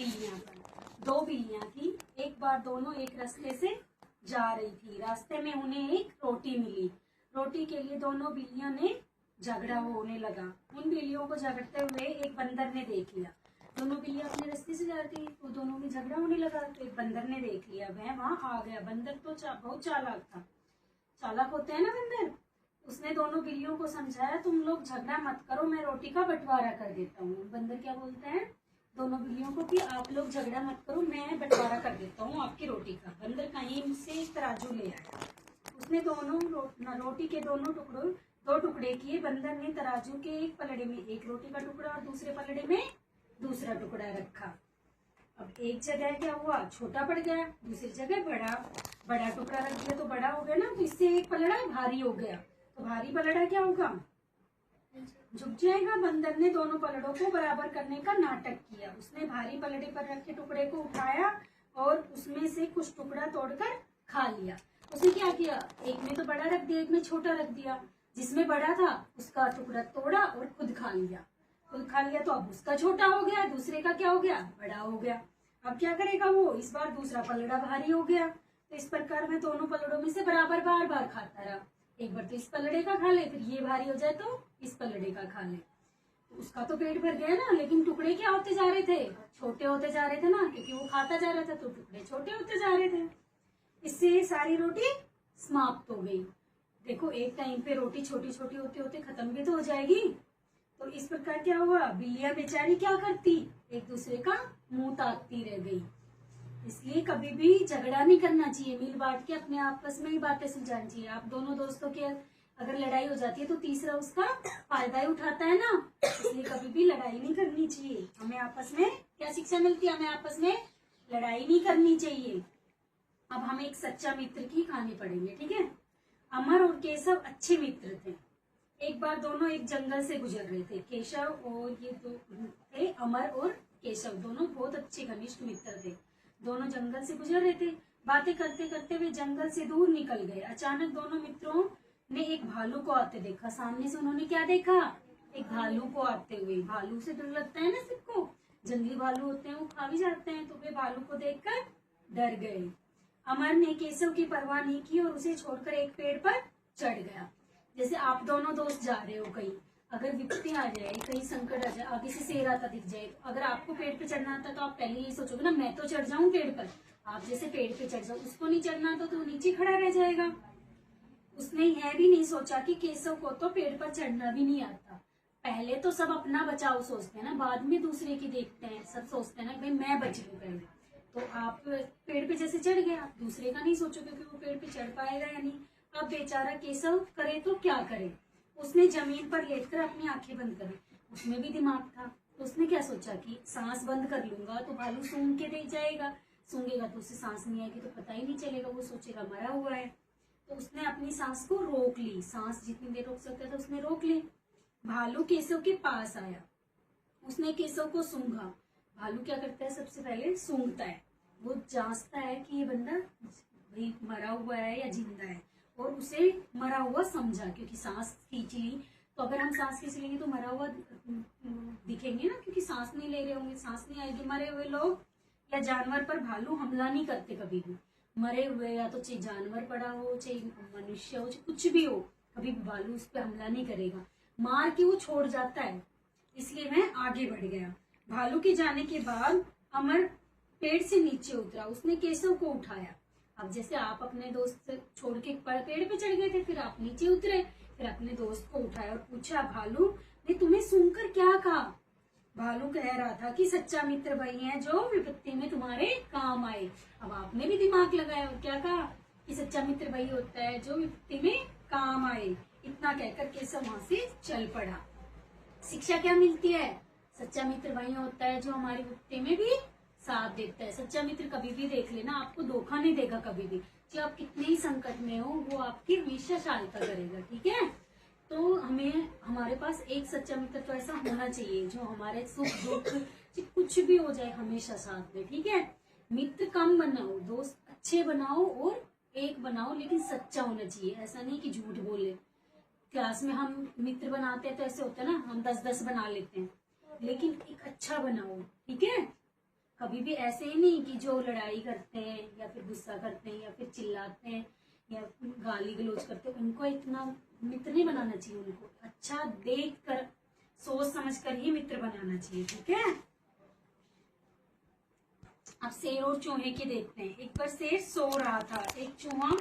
बिल्लियां पर। दो बिल्लियां थी, एक बार दोनों एक रास्ते से जा रही थी। रास्ते में उन्हें एक रोटी मिली। रोटी के लिए दोनों बिल्लियों ने झगड़ा होने लगा। उन बिल्लियों को झगड़ते हुए एक बंदर ने देख लिया। दोनों बिल्लियां अपने रास्ते से जा रही थी तो दोनों में झगड़ा होने लगा। तो एक बंदर ने देख लिया, वह वहां आ गया। बंदर तो बहुत चालाक था, चालाक होते हैं ना बंदर। उसने दोनों बिल्लियों को समझाया, तुम लोग झगड़ा मत करो, मैं रोटी का बंटवारा कर देता हूँ। बंदर क्या बोलते हैं दोनों बिल्लियों को कि आप लोग झगड़ा मत करो, मैं बंटवारा कर देता हूँ आपकी रोटी का। बंदर कहीं से एक तराजू ले आया। उसने दोनों रोटी के दो टुकड़े किए। बंदर ने तराजू के एक पलड़े में एक रोटी का टुकड़ा और दूसरे पलड़े में दूसरा टुकड़ा रखा। अब एक जगह क्या हुआ, छोटा पड़ गया, दूसरी जगह बड़ा टुकड़ा रख दिया तो बड़ा हो गया ना, तो इससे एक पलड़ा भारी हो गया। तो भारी पलड़ा क्या होगा, झुक जाएगा। बंदर ने दोनों पलड़ों को बराबर करने का नाटक किया। उसने भारी पलड़े पर रखे टुकड़े को उठाया और उसमें से कुछ टुकड़ा तोड़कर खा लिया। उसने क्या किया, एक में तो बड़ा रख दिया, एक में छोटा रख दिया। जिसमें बड़ा था उसका टुकड़ा तोड़ा और खुद खा लिया। खुद खा लिया तो अब उसका छोटा हो गया, दूसरे का क्या हो गया, बड़ा हो गया। अब क्या करेगा वो, इस बार दूसरा पलड़ा भारी हो गया। तो इस प्रकार में दोनों पलड़ों में से बराबर बार बार खाता रहा। एक बार तो इस पलड़े का खा ले, फिर ये भारी हो जाए तो इस पलड़े का खा ले। तो उसका तो पेट भर गया ना, लेकिन टुकड़े क्या होते जा रहे थे, छोटे होते जा रहे थे ना, क्योंकि वो खाता जा रहा था तो टुकड़े छोटे होते जा रहे थे। इससे सारी रोटी समाप्त हो गई। देखो एक टाइम पे रोटी छोटी छोटी होते होते खत्म भी तो हो जाएगी। तो इस प्रकार क्या हुआ, बिल्लियां बेचारी क्या करती, एक दूसरे का मुंह ताकती रह गई। इसलिए कभी भी झगड़ा नहीं करना चाहिए, मिल बांट के अपने आपस में ही बातें सुलझानी चाहिए। आप दोनों दोस्तों की अगर लड़ाई हो जाती है तो तीसरा उसका फायदा ही उठाता है ना, इसलिए कभी भी लड़ाई नहीं करनी चाहिए। हमें आपस में क्या शिक्षा मिलती है, हमें आपस में लड़ाई नहीं करनी चाहिए। अब हम एक सच्चा मित्र की कहानी पढ़ेंगे, ठीक है। अमर और केशव अच्छे मित्र थे। एक बार दोनों एक जंगल से गुजर रहे थे। केशव और ये दो थे, अमर और केशव, दोनों बहुत अच्छे घनिष्ठ मित्र थे। दोनों जंगल से गुजर रहे थे। बातें करते करते वे जंगल से दूर निकल गए। अचानक दोनों मित्रों ने एक भालू को आते देखा। सामने से उन्होंने क्या देखा, एक भालू को आते हुए। भालू से डर लगता है ना सबको, जंगली भालू होते हैं वो खा भी जाते हैं। तो वे भालू को देखकर डर गए। अमर ने केशव की परवाह नहीं की और उसे छोड़कर एक पेड़ पर चढ़ गया। जैसे आप दोनों दोस्त जा रहे हो कहीं, अगर विपत्ति आ जाए, कहीं संकट आ जाए, आगे से शेर आता दिख जाए, अगर आपको पेड़ पे चढ़ना आता तो आप पहले ये सोचोगे ना, मैं तो चढ़ जाऊं पेड़ पर। आप जैसे पेड़ पे चढ़ जाओ, उसको नहीं चढ़ना तो नीचे खड़ा रह जाएगा। उसने यह भी नहीं सोचा कि केशव को तो पेड़ पर चढ़ना भी नहीं आता। पहले तो सब अपना बचाव सोचते हैं ना, बाद में दूसरे की देखते हैं। सब सोचते हैं ना भाई मैं बच लूं पहले। तो आप पेड़ पे जैसे चढ़ गए, आप दूसरे का नहीं सोचोगे कि वो पेड़ पे चढ़ पाएगा या नहीं। अब बेचारा केशव करे तो क्या करे, उसने जमीन पर लेटकर अपनी आंखें बंद करी। उसमें भी दिमाग था, तो उसने क्या सोचा कि सांस बंद कर लूंगा तो भालू सूंघ के देख जाएगा, सूंघेगा तो उसे सांस नहीं आएगी तो पता ही नहीं चलेगा, वो सोचेगा मरा हुआ है। तो उसने अपनी सांस को रोक ली, सांस जितनी देर रोक सकता था उसने रोक ली। भालू केशव के पास आया, उसने केशव को सूंघा। भालू क्या करता है, सबसे पहले सूंघता है, वो जांचता है कि ये बंदा भाई मरा हुआ है या जिंदा है, और उसे मरा हुआ समझा, क्योंकि सांस खींच ली। तो अगर हम सांस खींच लेंगे तो मरा हुआ दिखेंगे ना, क्योंकि सांस नहीं ले रहे होंगे, सांस नहीं आएगी। मरे हुए लोग या जानवर पर भालू हमला नहीं करते कभी भी। मरे हुए या तो चाहे जानवर पड़ा हो, चाहे मनुष्य हो, चाहे कुछ भी हो, कभी भालू उस पर हमला नहीं करेगा, मार के वो छोड़ जाता है। इसलिए मैं आगे बढ़ गया। भालू के जाने के बाद अमर पेड़ से नीचे उतरा, उसने केशव को उठाया। अब जैसे आप अपने दोस्त से छोड़ के पेड़ पे चढ़ गए थे, फिर आप नीचे उतरे, फिर अपने दोस्त को उठाया और पूछा, भालू ने तुम्हें सुनकर क्या कहा। भालू कह रहा था कि सच्चा मित्र वही है जो विपत्ति में तुम्हारे काम आए। अब आपने भी दिमाग लगाया और क्या कहा कि सच्चा मित्र वही होता है जो विपत्ति में काम आए। इतना कहकर केशव वहां से चल पड़ा। शिक्षा क्या मिलती है, सच्चा मित्र वही होता है जो हमारी विपत्ति में भी साथ देता है। सच्चा मित्र कभी भी देख लेना, आपको धोखा नहीं देगा कभी भी। जो आप कितने ही संकट में हो वो आपकी हमेशा सहायता करेगा, ठीक है। तो हमें हमारे पास एक सच्चा मित्र तो ऐसा होना चाहिए जो हमारे सुख दुख कुछ भी हो जाए हमेशा साथ में, ठीक है। मित्र कम बनाओ, दोस्त अच्छे बनाओ और एक बनाओ, लेकिन सच्चा होना चाहिए। ऐसा नहीं कि झूठ बोले। क्लास में हम मित्र बनाते हैं तो ऐसे होता है ना, हम 10-10 बना लेते हैं, लेकिन एक अच्छा बनाओ, ठीक है। कभी भी ऐसे ही नहीं कि जो लड़ाई करते हैं या फिर गुस्सा करते हैं या फिर चिल्लाते हैं या गाली गलौज करते हैं, उनको इतना मित्र नहीं बनाना चाहिए। उनको अच्छा देख कर सोच समझ कर ही मित्र बनाना चाहिए, ठीक है। अब शेर और चूहे की देखते हैं। एक बार शेर सो रहा था, एक चूहा